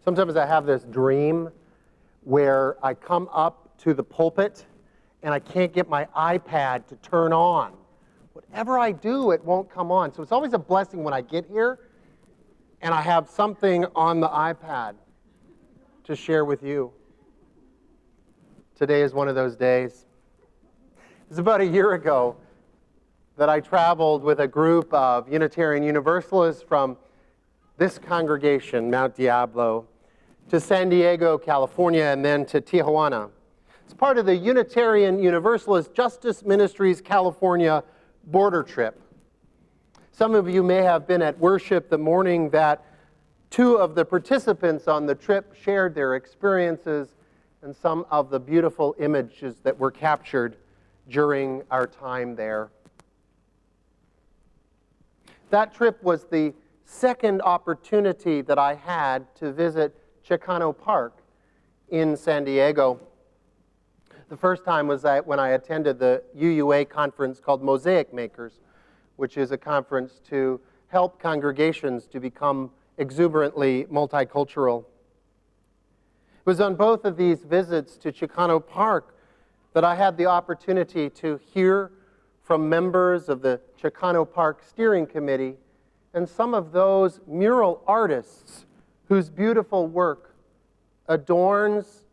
Sometimes I have this dream where I come up to the pulpit and I can't get my iPad to turn on. Whatever I do, it won't come on. So it's always a blessing when I get here and I have something on the iPad to share with you. Today is one of those days. It was about a year ago that I traveled with a group of Unitarian Universalists from this congregation, Mount Diablo, to San Diego, California, and then to Tijuana. It's part of the Unitarian Universalist Justice Ministries California border trip. Some of you may have been at worship the morning that two of the participants on the trip shared their experiences and some of the beautiful images that were captured during our time there. That trip was the second opportunity that I had to visit Chicano Park in San Diego. The first time was when I attended the UUA conference called Mosaic Makers, which is a conference to help congregations to become exuberantly multicultural. It was on both of these visits to Chicano Park that I had the opportunity to hear from members of the Chicano Park Steering Committee and some of those mural artists whose beautiful work adorns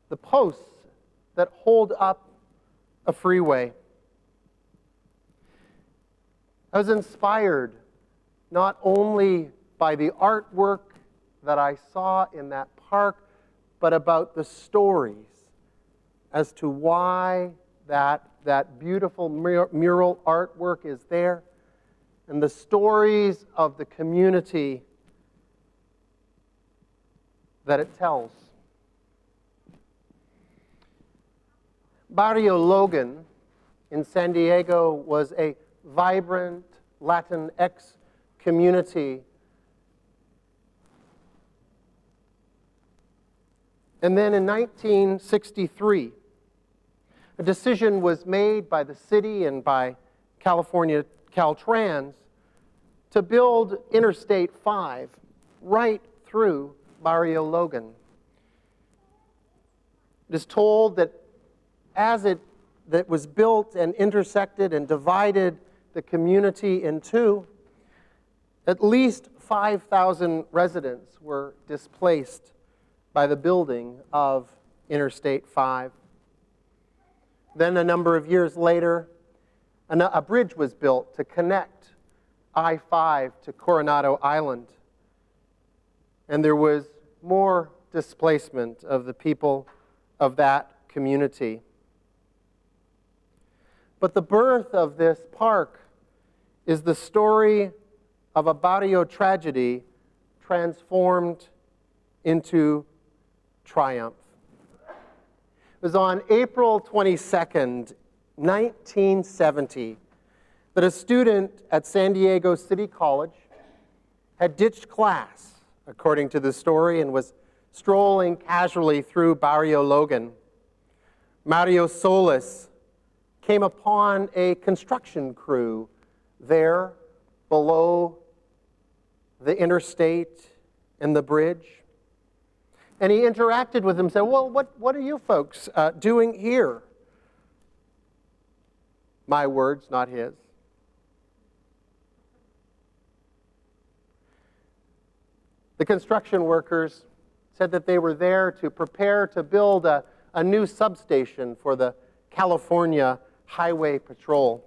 the posts that hold up a freeway. I was inspired not only by the artwork that I saw in that park, but about the stories as to why that beautiful mural artwork is there, and the stories of the community that it tells. Barrio Logan in San Diego was a vibrant Latinx community. And then in 1963, a decision was made by the city and by California Caltrans to build Interstate 5 right through Barrio Logan. It is told that as it was built and intersected and divided the community in two, at least 5,000 residents were displaced by the building of Interstate 5. Then a number of years later, a bridge was built to connect I-5 to Coronado Island. And there was more displacement of the people of that community. But the birth of this park is the story of a barrio tragedy transformed into triumph. It was on April 22nd, 1970, that a student at San Diego City College had ditched class, according to the story, and was strolling casually through Barrio Logan. Mario Solis came upon a construction crew there below the interstate and the bridge. And he interacted with them and said, well, what are you folks doing here? My words, not his. The construction workers said that they were there to prepare to build a new substation for the California Highway Patrol.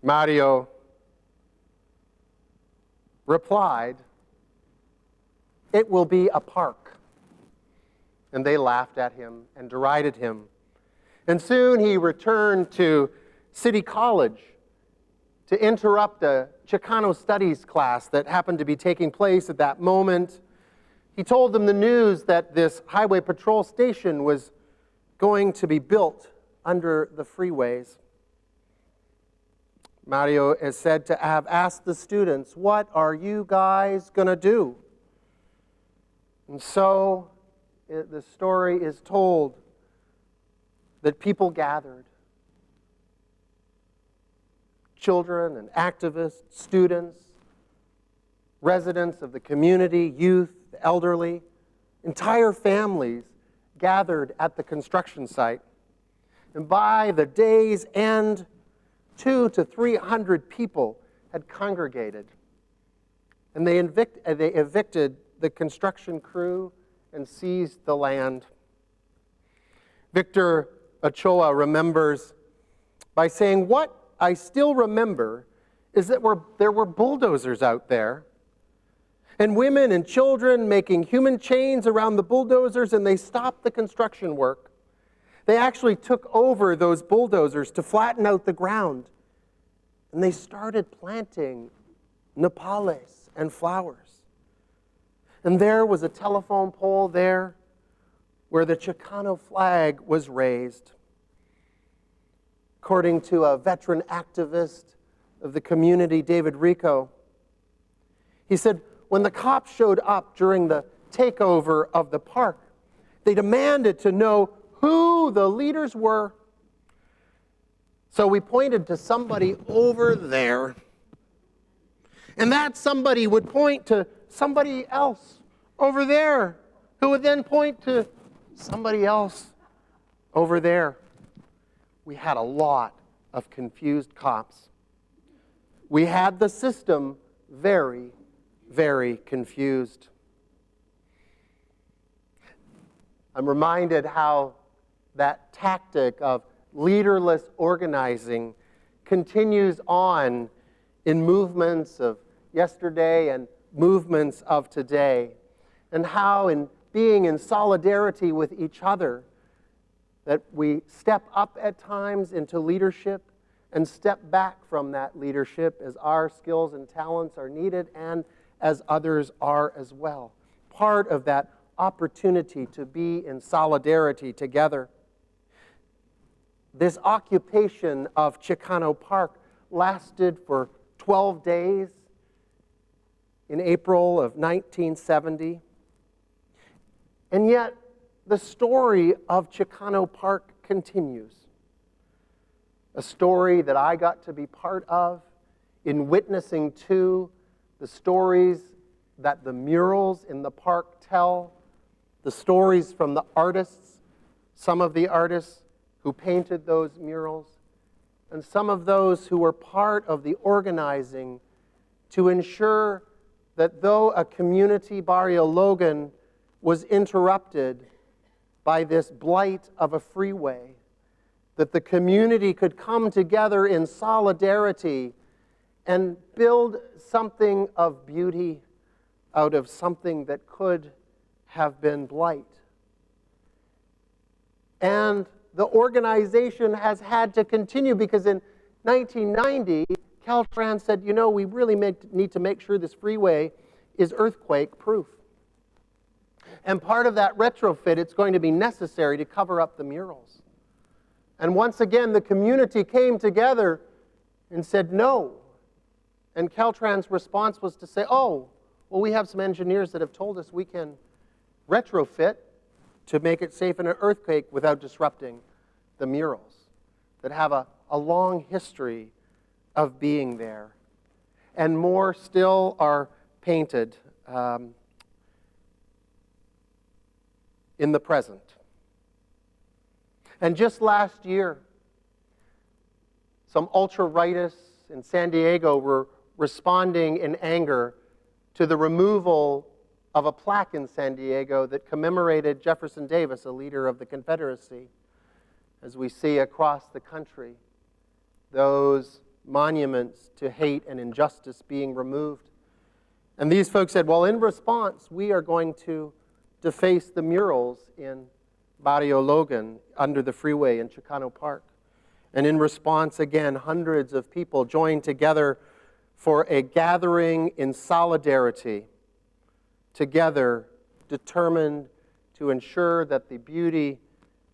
Mario replied, "It will be a park." And they laughed at him and derided him. And soon he returned to City College to interrupt a Chicano studies class that happened to be taking place at that moment. He told them the news that this highway patrol station was going to be built under the freeways. Mario is said to have asked the students, "What are you guys going to do?" And so the story is told that people gathered. children and activists, students, residents of the community, youth, the elderly, entire families gathered at the construction site. And by the day's end, 200 to 300 people had congregated. And they evicted the construction crew and seized the land. Victor Ochoa remembers by saying, "What I still remember is that there were bulldozers out there, and women and children making human chains around the bulldozers, and they stopped the construction work. They actually took over those bulldozers to flatten out the ground, and they started planting nopales and flowers. And there was a telephone pole there where the Chicano flag was raised." According to a veteran activist of the community, David Rico, he said, when the cops showed up during the takeover of the park, they demanded to know who the leaders were. So we pointed to somebody over there, and that somebody would point to somebody else over there, who would then point to somebody else over there. We had a lot of confused cops. We had the system very, very confused. I'm reminded how that tactic of leaderless organizing continues on in movements of yesterday and movements of today, and how in being in solidarity with each other, that we step up at times into leadership and step back from that leadership as our skills and talents are needed and as others are as well. Part of that opportunity to be in solidarity together. This occupation of Chicano Park lasted for 12 days in April of 1970. And yet, the story of Chicano Park continues. A story that I got to be part of in witnessing to the stories that the murals in the park tell, the stories from the artists, some of the artists who painted those murals, and some of those who were part of the organizing to ensure that though a community, Barrio Logan, was interrupted by this blight of a freeway, that the community could come together in solidarity and build something of beauty out of something that could have been blight. And the organization has had to continue because in 1990, Caltrans said, you know, we really need to make sure this freeway is earthquake-proof. And part of that retrofit, it's going to be necessary to cover up the murals. And once again, the community came together and said no. And Caltrans' response was to say, oh, well, we have some engineers that have told us we can retrofit to make it safe in an earthquake without disrupting the murals that have a long history of being there. And more still are painted in the present. And just last year, some ultra-rightists in San Diego were responding in anger to the removal of a plaque in San Diego that commemorated Jefferson Davis, a leader of the Confederacy. As we see across the country, those monuments to hate and injustice being removed. And these folks said, well, in response, we are going to deface the murals in Barrio Logan under the freeway in Chicano Park. And in response, again, hundreds of people joined together for a gathering in solidarity, together determined to ensure that the beauty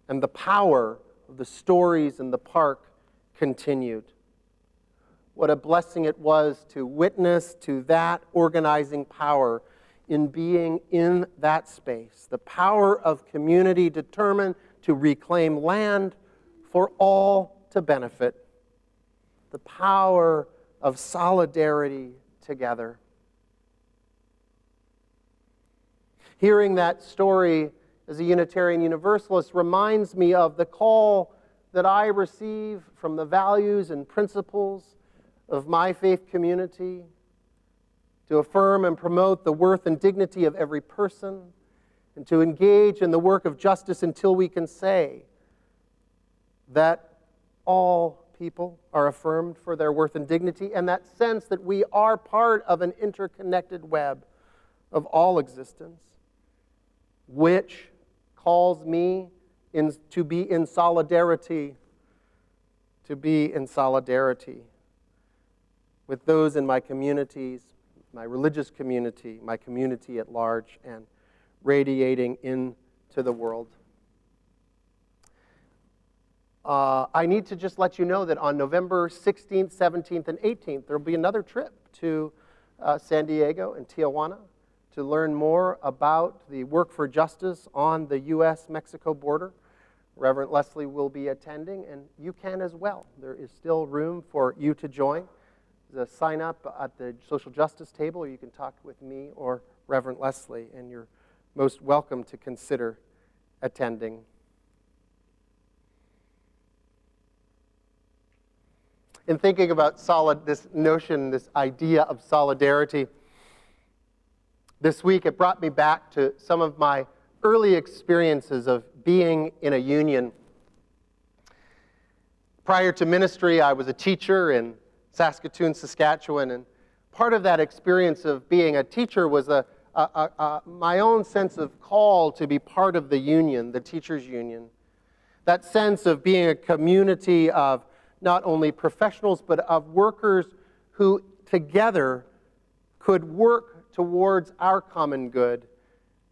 and the power of the stories in the park continued. What a blessing it was to witness to that organizing power in being in that space. The power of community determined to reclaim land for all to benefit. the power of solidarity together. Hearing that story as a Unitarian Universalist reminds me of the call that I receive from the values and principles of my faith community to affirm and promote the worth and dignity of every person, and to engage in the work of justice until we can say that all people are affirmed for their worth and dignity, and that sense that we are part of an interconnected web of all existence, which calls me to be in solidarity, with those in my communities, my religious community, my community at large, and radiating into the world. I need to just let you know that on November 16th, 17th, and 18th, there will be another trip to San Diego and Tijuana to learn more about the work for justice on the U.S.-Mexico border. Reverend Leslie will be attending, and you can as well. There is still room for you to join. There's a sign up at the social justice table, or you can talk with me or Reverend Leslie, and you're most welcome to consider attending. In thinking about this notion, this idea of solidarity, this week it brought me back to some of my early experiences of being in a union. Prior to ministry, I was a teacher in Saskatoon, Saskatchewan, and part of that experience of being a teacher was my own sense of call to be part of the union, the teachers' union. That sense of being a community of not only professionals, but of workers who together could work towards our common good,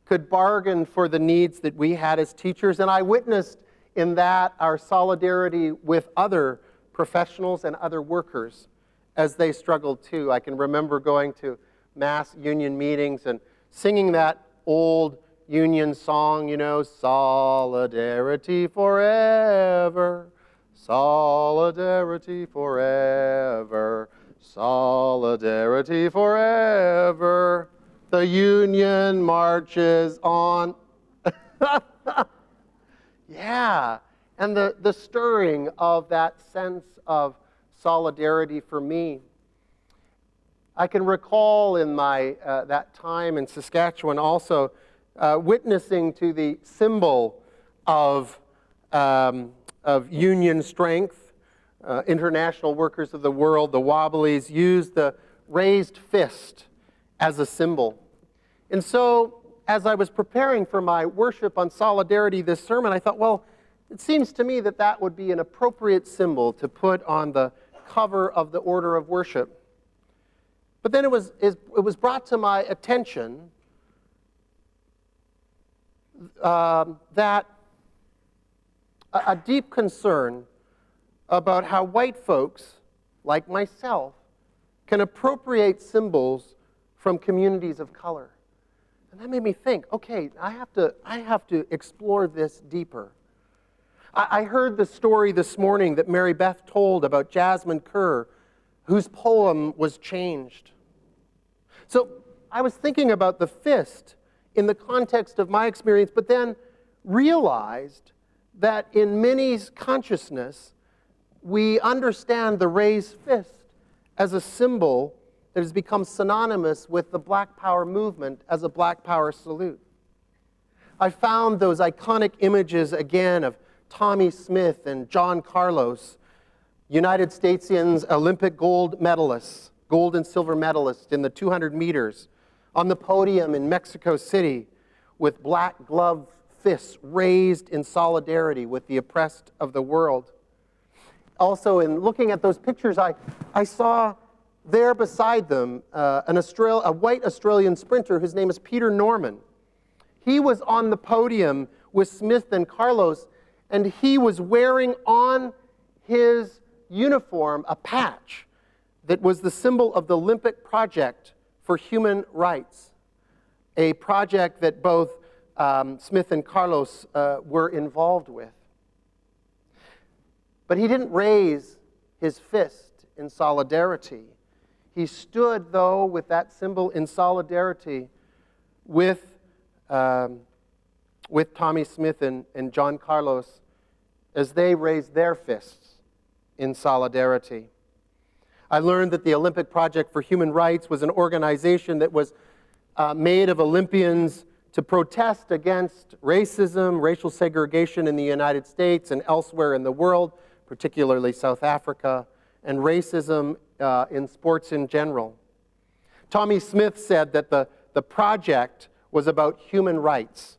could bargain for the needs that we had as teachers. And I witnessed in that our solidarity with other professionals and other workers as they struggled too. I can remember going to mass union meetings and singing that old union song, you know, solidarity forever, solidarity forever, solidarity forever. The union marches on. Yeah, and the stirring of that sense of solidarity for me. I can recall in my that time in Saskatchewan also witnessing to the symbol of union strength. International Workers of the World, the Wobblies, used the raised fist as a symbol. And so, as I was preparing for my worship on solidarity this sermon, I thought, well, it seems to me that that would be an appropriate symbol to put on the cover of the order of worship. But then it was brought to my attention that a deep concern about how white folks, like myself, can appropriate symbols from communities of color. And that made me think, okay, I have to explore this deeper. I heard the story this morning that Mary Beth told about Jasmine Kerr, whose poem was changed. So I was thinking about the fist in the context of my experience, but then realized that in many's consciousness, we understand the raised fist as a symbol that has become synonymous with the Black Power movement as a Black Power salute. I found those iconic images again of Tommy Smith and John Carlos, United Statesians Olympic gold medalists, gold and silver medalists in the 200 meters, on the podium in Mexico City with black gloved fists raised in solidarity with the oppressed of the world. Also, in looking at those pictures, I saw there beside them a white Australian sprinter whose name is Peter Norman. He was on the podium with Smith and Carlos, and he was wearing on his uniform a patch that was the symbol of the Olympic Project for Human Rights, a project that both Smith and Carlos were involved with. But he didn't raise his fist in solidarity. He stood, though, with that symbol in solidarity with Tommy Smith and John Carlos as they raised their fists in solidarity. I learned that the Olympic Project for Human Rights was an organization that was made of Olympians to protest against racism, racial segregation in the United States and elsewhere in the world, particularly South Africa, and racism in sports in general. Tommy Smith said that the project was about human rights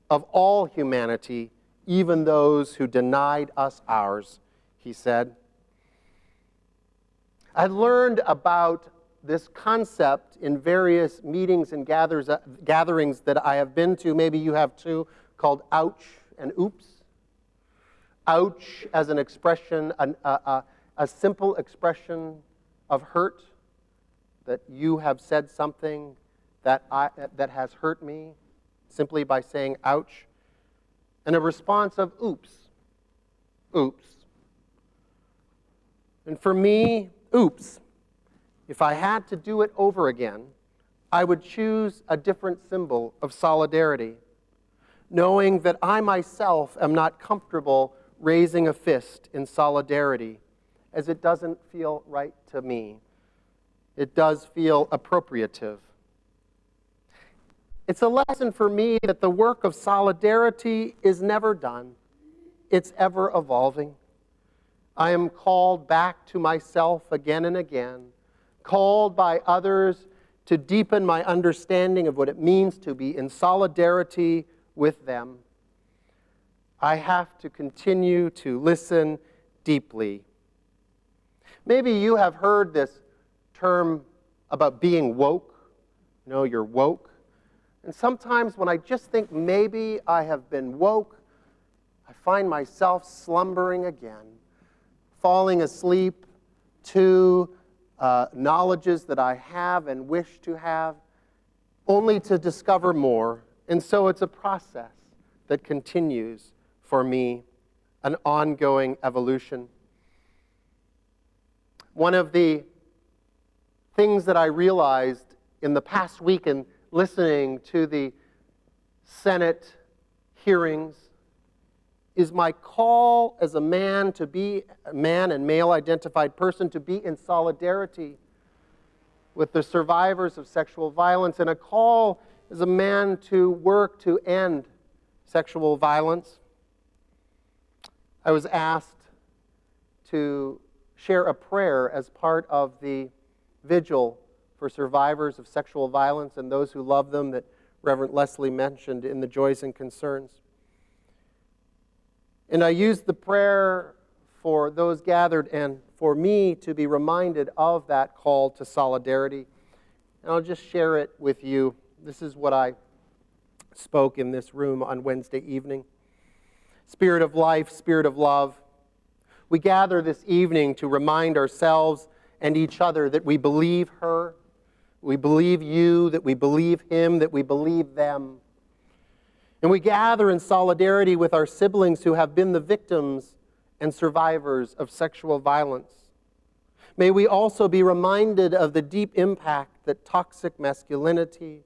of all humanity, even those who denied us ours, he said. I learned about this concept in various meetings and gatherings that I have been to. Maybe you have too, called ouch and oops. Ouch as an expression, a simple expression of hurt, that you have said something that has hurt me simply by saying ouch. And a response of oops. Oops. And for me, oops. If I had to do it over again, I would choose a different symbol of solidarity, knowing that I myself am not comfortable raising a fist in solidarity, as it doesn't feel right to me. It does feel appropriative. It's a lesson for me that the work of solidarity is never done. It's ever evolving. I am called back to myself again and again, called by others to deepen my understanding of what it means to be in solidarity with them. I have to continue to listen deeply. Maybe you have heard this term about being woke. You know, you're woke. And sometimes when I just think maybe I have been woke, I find myself slumbering again, falling asleep to knowledges that I have and wish to have, only to discover more. And so it's a process that continues for me, an ongoing evolution. One of the things that I realized in the past week in listening to the Senate hearings is my call as a man to be a man and male-identified person, to be in solidarity with the survivors of sexual violence, and a call as a man to work to end sexual violence. I was asked to share a prayer as part of the vigil for survivors of sexual violence and those who love them that Reverend Leslie mentioned in the Joys and Concerns. And I used the prayer for those gathered and for me to be reminded of that call to solidarity. And I'll just share it with you. This is what I spoke in this room on Wednesday evening. Spirit of life, Spirit of love, we gather this evening to remind ourselves and each other that we believe her, we believe you, that we believe him, that we believe them. And we gather in solidarity with our siblings who have been the victims and survivors of sexual violence. May we also be reminded of the deep impact that toxic masculinity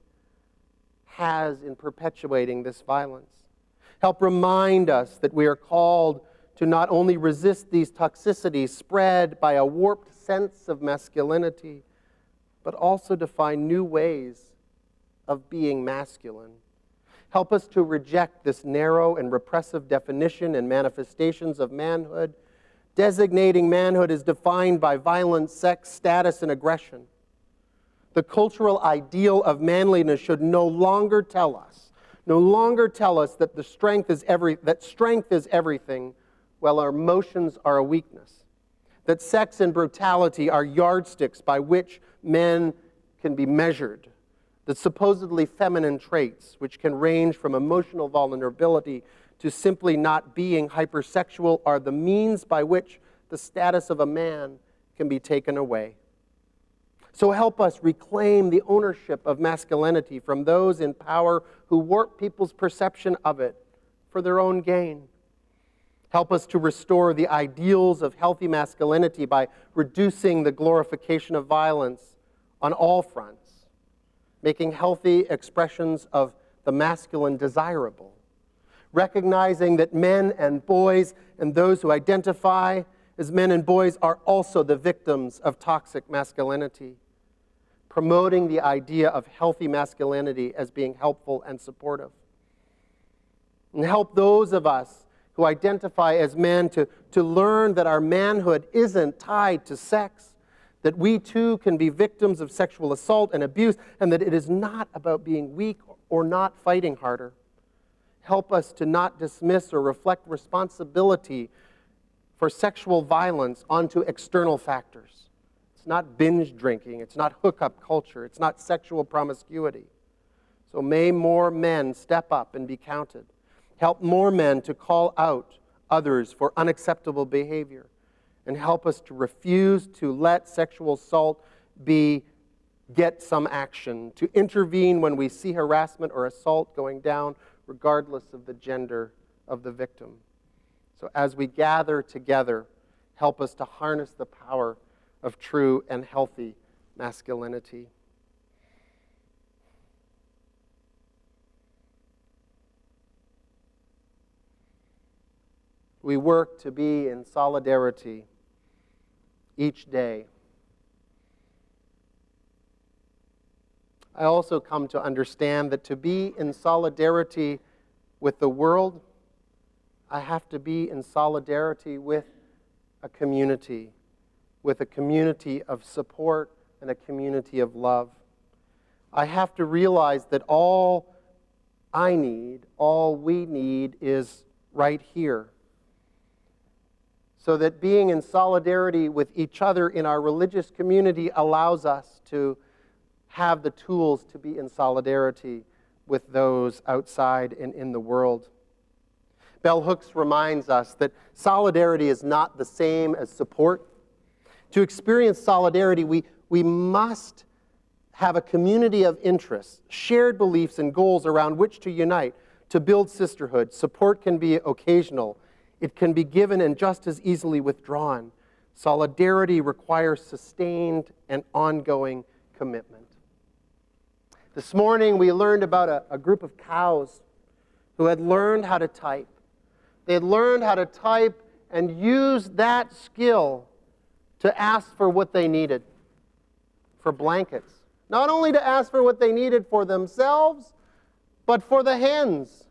has in perpetuating this violence. Help remind us that we are called to not only resist these toxicities spread by a warped sense of masculinity, but also to find new ways of being masculine. Help us to reject this narrow and repressive definition and manifestations of manhood, designating manhood as defined by violence, sex, status, and aggression. The cultural ideal of manliness should no longer tell us that strength is everything, while our emotions are a weakness. That sex and brutality are yardsticks by which men can be measured. That supposedly feminine traits, which can range from emotional vulnerability to simply not being hypersexual, are the means by which the status of a man can be taken away. So help us reclaim the ownership of masculinity from those in power who warp people's perception of it for their own gain. Help us to restore the ideals of healthy masculinity by reducing the glorification of violence on all fronts, making healthy expressions of the masculine desirable, recognizing that men and boys and those who identify as men and boys are also the victims of toxic masculinity, promoting the idea of healthy masculinity as being helpful and supportive. And help those of us who identify as men to learn that our manhood isn't tied to sex, that we too can be victims of sexual assault and abuse, and that it is not about being weak or not fighting harder. Help us to not dismiss or reflect responsibility for sexual violence onto external factors. It's not binge drinking, it's not hookup culture, it's not sexual promiscuity. So may more men step up and be counted. Help more men to call out others for unacceptable behavior. And help us to refuse to let sexual assault get some action, to intervene when we see harassment or assault going down, regardless of the gender of the victim. So as we gather together, help us to harness the power of true and healthy masculinity. We work to be in solidarity each day. I also come to understand that to be in solidarity with the world, I have to be in solidarity with a community of support and a community of love. I have to realize that all I need, all we need is right here. So that being in solidarity with each other in our religious community allows us to have the tools to be in solidarity with those outside and in the world. Bell Hooks reminds us that solidarity is not the same as support. To experience solidarity, we must have a community of interests, shared beliefs and goals around which to unite, to build sisterhood. Support can be occasional. It can be given and just as easily withdrawn. Solidarity requires sustained and ongoing commitment. This morning we learned about a group of cows who had learned how to type. They had learned how to type and use that skill to ask for what they needed, for blankets. Not only to ask for what they needed for themselves, but for the hens,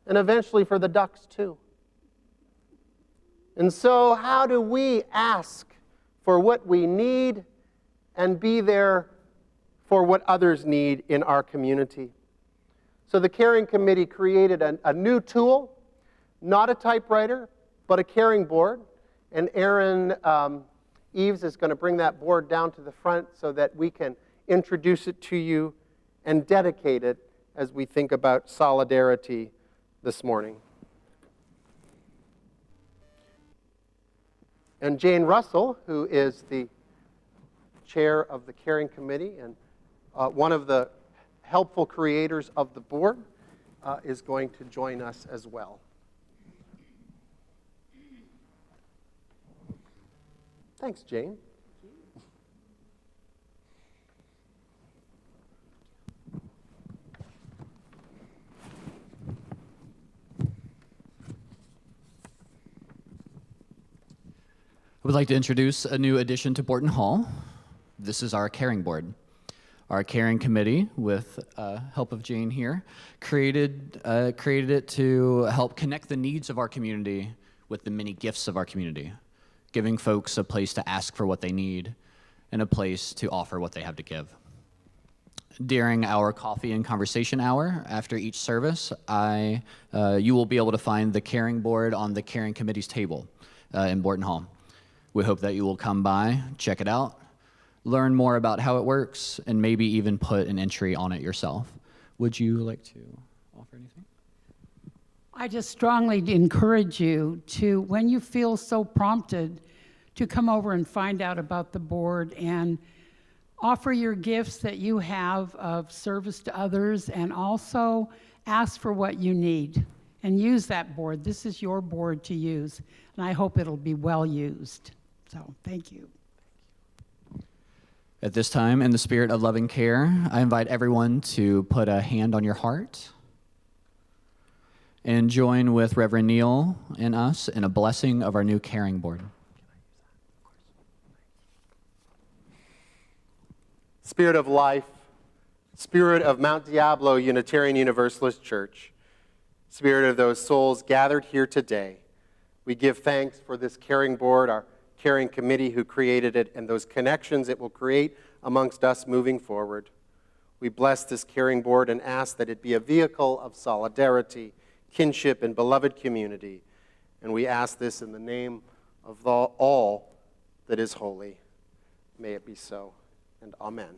and eventually for the ducks too. And so how do we ask for what we need and be there for what others need in our community? So the Caring Committee created a new tool, not a typewriter, but a caring board. And Aaron Eves is going to bring that board down to the front so that we can introduce it to you and dedicate it as we think about solidarity this morning. And Jane Russell, who is the chair of the Caring Committee and one of the helpful creators of the board, is going to join us as well. Thanks, Jane. I would like to introduce a new addition to Borton Hall. This is our caring board. Our caring committee, with help of Jane here, created it to help connect the needs of our community with the many gifts of our community, giving folks a place to ask for what they need and a place to offer what they have to give. During our coffee and conversation hour after each service, you will be able to find the caring board on the caring committee's table in Borton Hall. We hope that you will come by, check it out, learn more about how it works, and maybe even put an entry on it yourself. Would you like to offer anything? I just strongly encourage you to, when you feel so prompted, to come over and find out about the board and offer your gifts that you have of service to others, and also ask for what you need. and use that board. This is your board to use, and I hope it'll be well used. So, thank you. At this time, in the spirit of loving care, I invite everyone to put a hand on your heart and join with Reverend Neal and us in a blessing of our new caring board. Spirit of life, Spirit of Mount Diablo Unitarian Universalist Church, Spirit of those souls gathered here today, we give thanks for this caring board, our caring committee who created it, and those connections it will create amongst us moving forward. We bless this caring board and ask that it be a vehicle of solidarity, kinship, and beloved community. And we ask this in the name of all that is holy. May it be so, and amen.